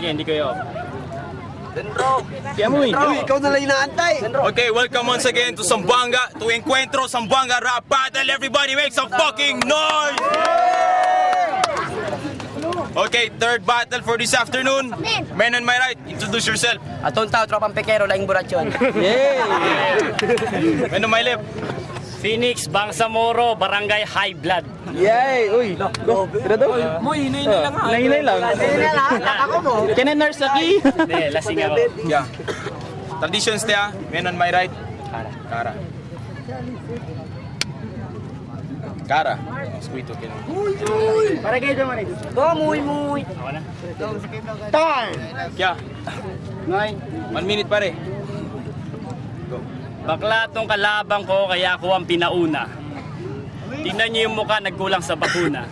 Sige, hindi kayo. Ikaw na lang inaantay. Okay, welcome once again to Zamboanga, to Encuentro Zamboanga Rap Battle. Everybody make some fucking noise! Okay, third battle for this afternoon. Men on my right, introduce yourself. Atong tao, tropang pekero, laing burachon. Men on my left. Phoenix, Bangsamoro, Barangay High Blood. Yay! Uy! Go! Tira daw! Hinay lang ha. Nahinay lang. Ako mo. Can I nurse aki? Hindi, lasing ako. Yeah. Traditions there. Men on my right. Kara. Kara. Sweet okay. Para kayo naman eh. Go, muy. Ako na. Kya. 1 minute pare. Bakla tong kalabang ko, kaya ako ang pinauna. Tingnan niyo yung mukha, nagkulang sa bakuna.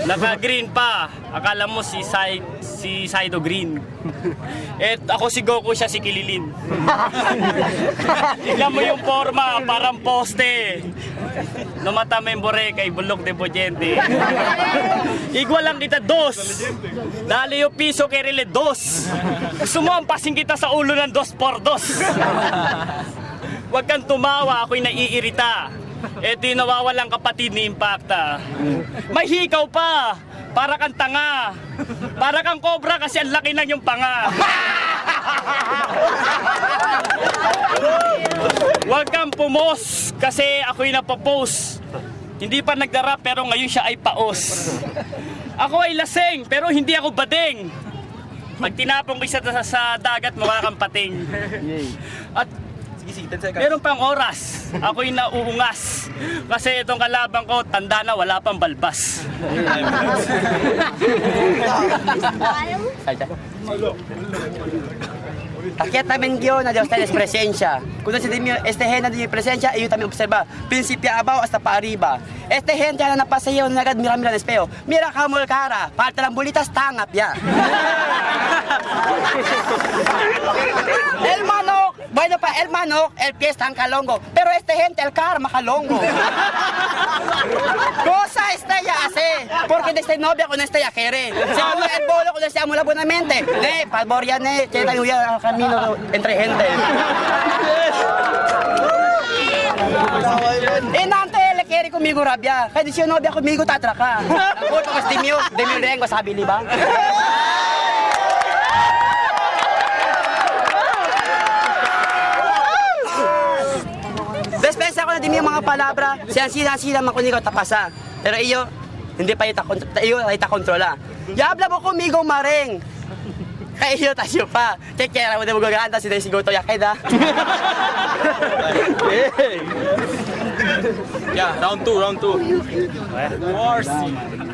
Naka-green pa. Akala mo si Saido Green. Eh, ako si Goku, siya si Kililin. Tingnan mo yung forma, parang poste. Numata membore kay Bulok de Bojente. Igwa lang kita, dos. Dali yung piso kay Rile, dos. Gusto mo ampasin kita sa ulo ng 2x2. Huwag kang tumawa, ako'y naiirita. Ito yung nawawalang kapatid ni Impacta. May hikaw pa. Para kang tanga. Para kang cobra kasi ang laki lang yung panga. Huwag kang pumos kasi ako'y napopose. Hindi pa nagdarap pero ngayon siya ay paos. Ako ay laseng pero hindi ako bading. Pag tinapong ko sa dagat, mukha kang pating. At meron pang oras, ako'y nauungas. Kasi itong kalabang ko, tanda na wala pang balbas. Aquí también guión de ustedes presencia. Cuando se dice este gente de presencia, ellos también observa. Principio abajo hasta para arriba. Este gente na napaseo, na mira en espejo. Mira como el cara, parte las bolitas tangap ya. El manok, bueno pa, el manok, el pie está en calongo. Pero este gente, el cara makalongo. Cosa esta ya hace, porque de este novia con este ya quiere. Seguro el bolo con este amula buenamente. Ne, palboria ne, che tayo ya camino entre gente. Nante, le quiere conmigo rabia. Kaya di siya novia conmigo tatraka. Ako, pagkas di mio lengua, sabi li ba? Despensa ko na din yung mga palabra, sila makunigaw tapasa. Pero iyo, hindi pa ita kontrola. Yabla mo kumigo maring. Kaya iyo tasyo pa. Kekera mo na magaganda si Goto Yakeda. Yeah, round 2. Wars.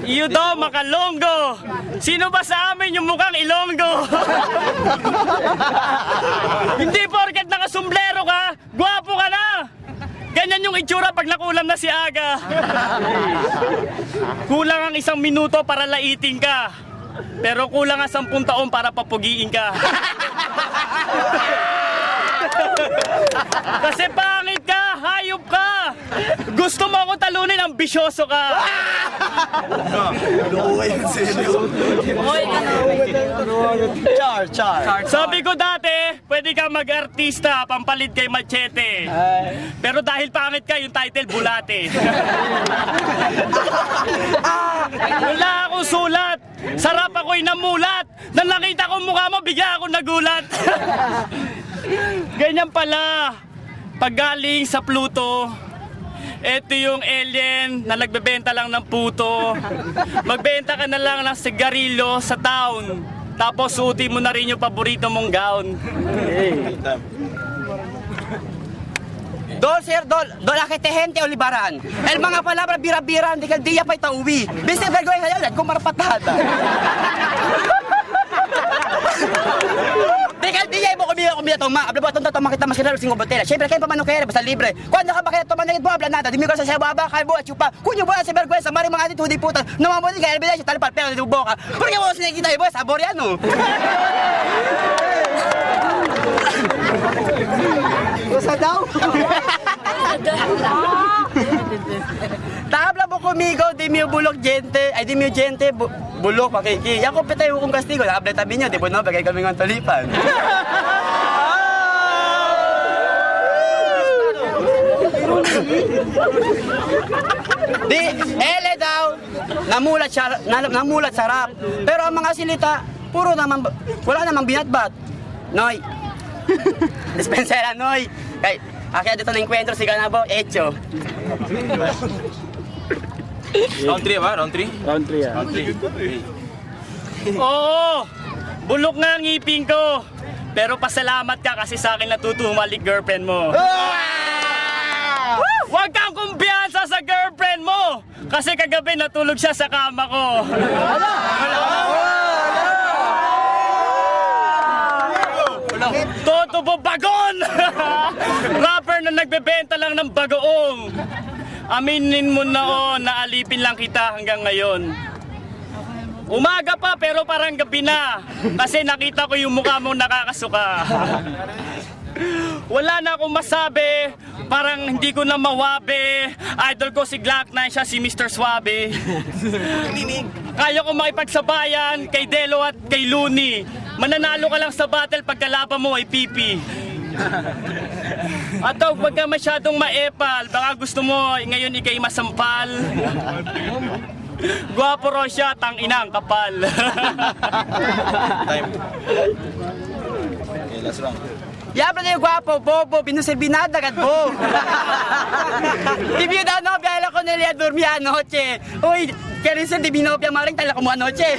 Iyo daw, makalonggo. Sino ba sa amin yung mukhang ilonggo? Hindi porket nakasumblero ka, gwapo ka na. Ganyan yung itsura pag nakulam na si Aga. Kulang ang 1 minuto para laiting ka. Pero kulang ang 10 taon para papugiin ka. Kasi pangit ka, hayop ka. Gusto mo ako talunin, ambisyoso ka. Char. Sabi ko dati, pwede ka mag-artista, pampalit kay Machete. Pero dahil pangit ka, yung title, Bulate. Wala akong sulat. Sarap ako'y namulat. Nang nakita ko mukha mo, bigla ako nagulat. Ganyan pala. Pag galing sa Pluto, eto yung alien na nagbebenta lang ng puto. Magbenta ka na lang ng sigarilyo sa town. Tapos suotin mo na rin yung paborito mong gown. Dol, sir, dol la gente olivaran. El mga palabra bira-bira, hindi ka diya pa itauwi. Biste vergüenza yan, kung marapatada. Tinggal diya mo kumila toma. Habla ba tonta toma kita mas kinalo singo botella. Siyempre kayo pa man kaya basta libre. Kuando ka ba kaya toma na ito habla nada. Dimi ko sa baba kay buhat chupa. Kunyo buhat sa vergüenza mari mga attitude puta. Namamuli ka elbida sa talpal pero di boka. Porque mo sinigita ibo sa Boreano. Cosa daw? Tabla mo kumigo, di mi bulok gente. Ay Kaya di mo gente, bulok, makiki. Yan ko pitay kung kastigo, nakablet tabi nyo, di po no, bagay kami ng talipan. Di, ele daw, namulat sa rap. Pero ang mga silita, puro naman, wala namang binatbat. Noy. Dispensera, Noy. Kay, akya dito na encuentro, siga na bo, echo. Round 3 ba? Round 3? Round 3 ah. Round 3. Oo! Bulok nga ang ngipin ko. Pero pasalamat ka kasi sa akin natutumalik girlfriend mo. Huwag kang kumpiyansa sa girlfriend mo! Kasi kagabi natulog siya sa kama ko. Totobo bagon! Rapper na nagbebenta lang ng bagoong. Aminin mo na naalipin lang kita hanggang ngayon. Umaga pa pero parang gabi na. Kasi nakita ko yung mukha mong nakakasuka. Wala na akong masabi, parang hindi ko na mawabi. Idol ko si Glock 9, siya si Mr. Suabe. Kaya ko makipagsabayan kay Delo at kay Looney. Mananalo ka lang sa battle pagkalaban mo ay pipi. At huwag ka masyadong maepal, baka gusto mo ngayon ikay masampal. Gwapo ro siya, tang-inang kapal. Time. Okay, last round. Yabra na yung gwapo, bobo, binusilbinada agad bo. If you don't know, biala ko nila dormi anoche. Uy, kaya di binopia maring tala ko mo anoche.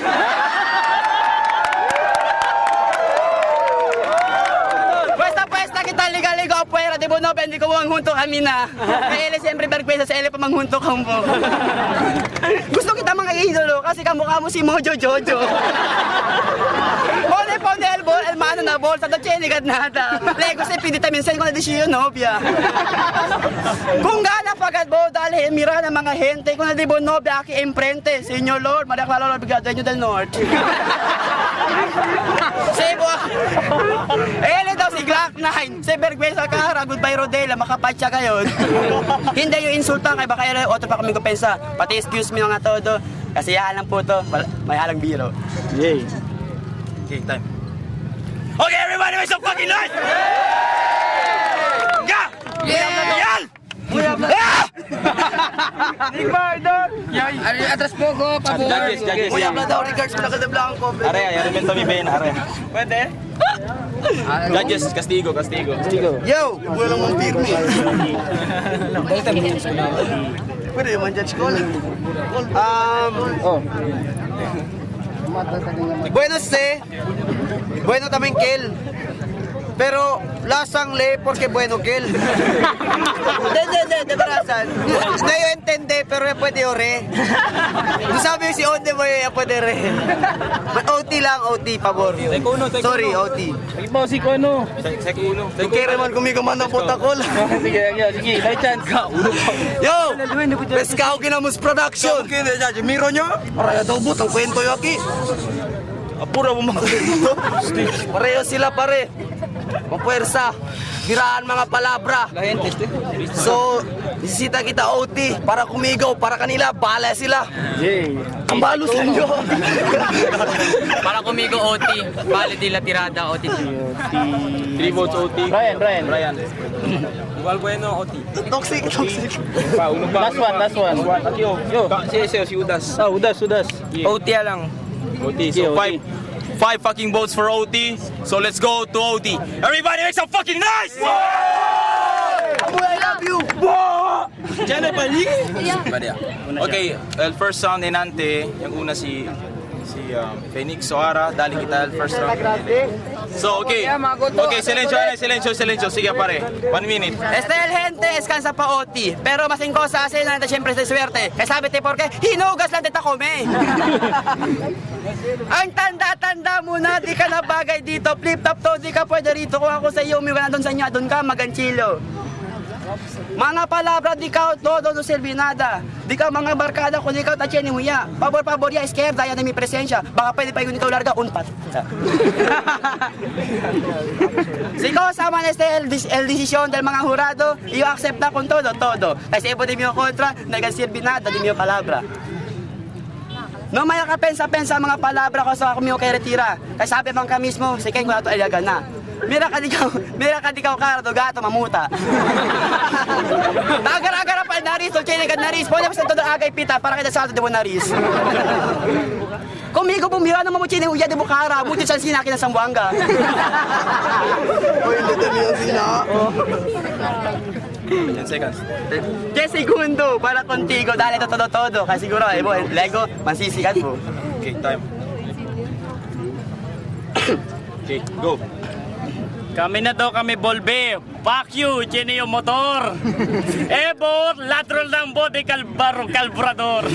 Pwesta kita liga-liga o puwera, di ba no, hindi ko manghunto kami na. Kaya ele siyempre berkwesa sa ele pa manghunto ka mo. Gusto kita mga idolo kasi kamukha mo si Mojo Jojo. Pone pone el bol, el mano na bol, sa doche ligad nada. Lego se pinitamin sen ko na disiyo nobya. Kung gana pagad bo, dali mira ng mga hente, kung na di bo nobya aki emprente, Senyor Lord, Maria Clara Lord, Bigadeño del Norte. Sebo. Ele daw si Glock 9. Si Bergwesa Cara, goodbye Rodela, makapatsa kayo. Hindi yung insulta kay baka ele otro pa kami kupensa. Pati excuse me nga todo. Kasi lang po to, may halang biro. Yay. Okay, time. Okay, everybody make some fucking noise! Yeah! Yeah! Atras po ko, pabor. Judges. Kuya Bla daw, regards mo na kada blanco. Are, alimento mi Ben, are. Pwede? Judges, castigo. Yo! Walang mong pirmi. Pwede yung man-judge ko lang. Oh. Bueno también que él. Pero lasang le porque bueno que él. De barasan. No yo entendé, pero ya puede ore. Tú sabes si onde voy ya puede re. OT lang, OT, pabor. Sorry, OT. Ibaw si Kono. Segundo. Tú quieres man conmigo manda puta cola. Sige, may chance ka. Yo! Pescao Kinamos Production! Miro nyo? Para daw but, ang kwento yung aki. Apura mo mga kwento. Pareho sila pare. Mapuwersa. Biraan mga palabra. So, isisita kita OT para kumigaw, para kanila, bala sila. Yay. Ang balos lang nyo. Para conmigo OT, vale di la tirada OT. 3 votes OT. Brian. Igual bueno OT. Toxic. Last one. Yo. Si Udas. Ah, udas. OT lang. OT. Okay, So OT. five fucking votes for OT. So let's go to OT. Everybody make some fucking noise! I love you. Okay, el first round enante, yung una si Phoenix Soara, dali kita el first round. So okay, silencio, sige pare, 1 minute. El gente, descansa pa OT. Pero masing cosa hace na siyempre sa swerte. Kaya sabi te porque hinugas lang dita kome. Ang tanda-tanda mo na, di ka na bagay dito. Flip-top to, di ka pwede rito. Kung ako sa iyo, umiwan na doon sa inyo, doon ka, maganchilo. Mga palabra, di ka todo no servinada. Di ka mga barkada, kung di ka tacheni mo ya. Pabor ya, izquierda, yan na may presensya. Baka pwede pa yung ikaw larga, unpat. Sigo, sama na el desisyon del mga jurado, iyo accept na kung todo. Kasi ipo di mo kontra, nagan servinada, di mo palabra. No may kapensa-pensa mga palabra ko sa kumiyo kay retira. Kaya sabi bang ka mismo, si Ken ko ato ilaga na. Mira ka dikaw kardo gato mamuta. Tagara-gara pa naris, so chene ka naris. Pwede pa sa todo agay pita para kita sa ato de naris. Kumigo bumira na mamuchine uya de bukara, buti sa sinaki na Sambuanga. Uy, lito niyo sina. 10 seconds. 10 segundo para contigo, dale to todo. Kasi siguro eh, Lego, mansisikat mo. Okay, time. Okay, go. Kami na daw kami bolbe. Fuck you, chine yung motor. Ebor, lateral ng body, kalburador.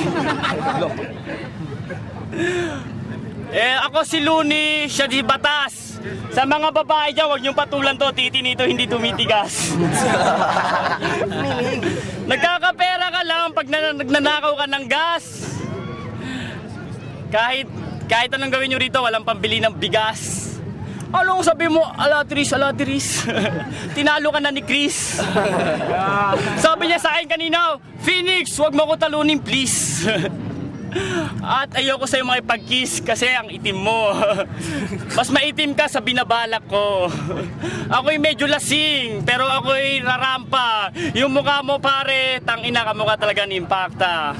Ako si Luni, siya di batas. Sa mga babae dyan, huwag niyong patulan to, titi nito hindi tumitigas. Nagkakapera ka lang pag nagnanakaw ka ng gas. Kahit anong gawin nyo rito, walang pambili ng bigas. Anong sabi mo, alatiris. Tinalo ka na ni Chris. Sabi niya sa akin kanina, Phoenix, huwag mo ko talunin please. At ayoko sa'yo makipag-kiss kasi ang itim mo. Mas maitim ka sa binabalak ko. Ako'y medyo lasing, pero ako'y rarampa. Yung mukha mo pare, tangina ka mukha talaga ni Impacta.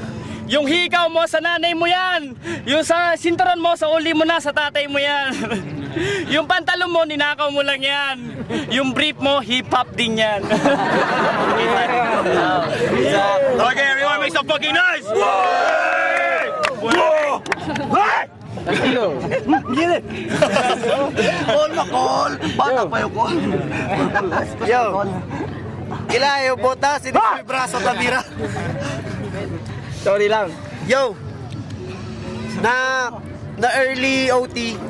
Yung hikaw mo sa nanay mo yan. Yung sa sinturon mo, sa uli mo na, sa tatay mo yan. Yung pantalon mo, ninakaw mo lang yan. Yung brief mo, hip-hop din yan. Okay, everyone make some fucking noise! Call makol. Bata pa yung call. Yo. Kila yung bota, sinis may braso tabira. Sorry lang. Yo. Na early OT.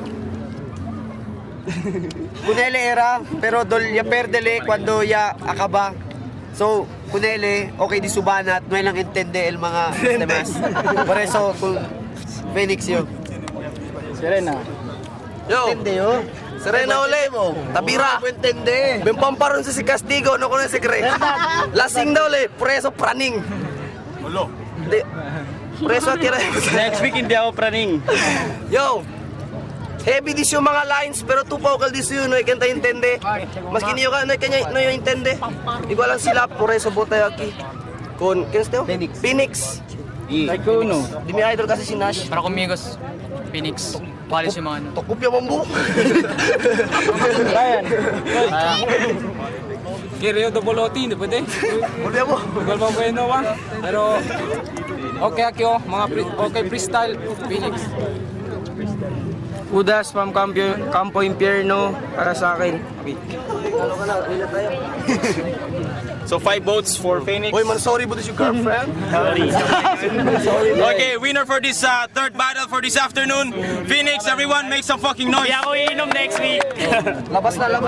Kunele era, pero ya perdele cuando ya acaba. So, kunele, okay di subanat, no lang intende el mga demás. Por eso, Phoenix yo. Serena. Yo. Intende yo. Serena ule mo. Tabira. Intende. Ben pamparon si Castigo, no con ese cree. Lasing daw ule, preso praning. Ulo. Preso tira. Next week hindi ako praning. Yo. Heavy dis yung mga lines, pero tupaw dis yun, no hay kanta intende. Maski niyo ka, no hay kanya, no yung intende. Igual lang sila, por eso bota aquí. Con, ¿quién es Teo? Phoenix. Like uno. Di mi idol kasi si Nash. Para kumigos, Phoenix. Palis yung mga ano. Tukupya mo mo. Ryan. Quiero Dobolotti, hindi pwede. Kulya mo. Igual pa bueno ba? Pero, okay aki oh, mga okay freestyle, Phoenix. Udas, Pam Campo Impierno, para sa akin. So 5 votes for Phoenix. Oy man, sorry but is your girlfriend? Okay, winner for this third battle for this afternoon. Phoenix, everyone make some fucking noise. Hindi ako iinom next week. Labas na.